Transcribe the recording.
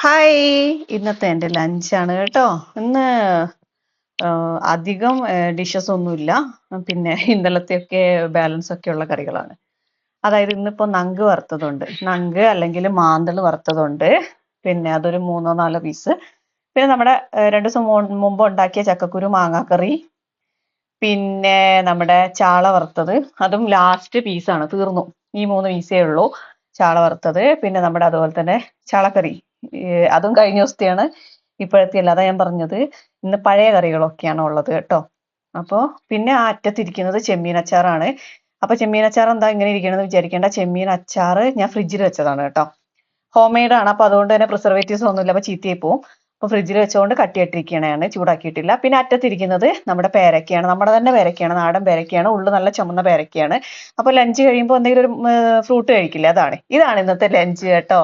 Hi, ഇന്നത്തെ എൻ്റെ ലഞ്ചാണ് കേട്ടോ. ഇന്ന് അധികം ഡിഷസ് ഒന്നുമില്ല. പിന്നെ ഇന്നലത്തെയൊക്കെ ബാലൻസ് ഒക്കെ ഉള്ള കറികളാണ്. അതായത് ഇന്നിപ്പോൾ നങ്ക് വറുത്തതുണ്ട്, നങ്ക് അല്ലെങ്കിൽ മാന്തൾ വറുത്തതുണ്ട്. പിന്നെ അതൊരു 3-4 പീസ്. പിന്നെ നമ്മുടെ 2 ദിവസം മുമ്പ് ഉണ്ടാക്കിയ ചക്കക്കുരു മാങ്ങാക്കറി. പിന്നെ നമ്മുടെ ചാള വറുത്തത്, അതും ലാസ്റ്റ് പീസാണ്, തീർന്നു. ഈ 3 പീസേ ഉള്ളൂ. ചാള വറുത്തത്, പിന്നെ നമ്മുടെ അതുപോലെ തന്നെ ചാളക്കറി, അതും കഴിഞ്ഞ ദിവസത്തെയാണ്, ഇപ്പോഴത്തെ അല്ല. അതാ ഞാൻ പറഞ്ഞത്, ഇന്ന് പഴയ കറികളൊക്കെയാണ് ഉള്ളത് കേട്ടോ. അപ്പോൾ പിന്നെ ആ അറ്റത്തിരിക്കുന്നത് ചെമ്മീൻ അച്ചാറാണ്. അപ്പൊ ചെമ്മീൻ അച്ചാർ എന്താ ഇങ്ങനെ ഇരിക്കണമെന്ന് വിചാരിക്കേണ്ട. ചെമ്മീൻ അച്ചാർ ഞാൻ ഫ്രിഡ്ജിൽ വെച്ചതാണ് കേട്ടോ. ഹോം മെയ്ഡ് ആണ്. അപ്പൊ അതുകൊണ്ട് തന്നെ പ്രിസർവേറ്റീവ്സ് ഒന്നുമില്ല, അപ്പൊ ചീത്തയായി പോവും. അപ്പൊ ഫ്രിഡ്ജിൽ വെച്ചുകൊണ്ട് കട്ടിയിട്ടിരിക്കുകയാണ്, ചൂടാക്കിയിട്ടില്ല. പിന്നെ അറ്റത്തിരിക്കുന്നത് നമ്മുടെ പേരക്കയാണ്, നമ്മുടെ തന്നെ പേരക്കയാണ്, നാടൻ പേരക്കയാണ്, ഉള്ളു നല്ല ചുമന്ന പേരക്കയാണ്. അപ്പൊ ലഞ്ച് കഴിയുമ്പോൾ എന്തെങ്കിലും ഒരു ഫ്രൂട്ട് കഴിക്കില്ല, ഇതാണ് ഇന്നത്തെ ലഞ്ച് കേട്ടോ.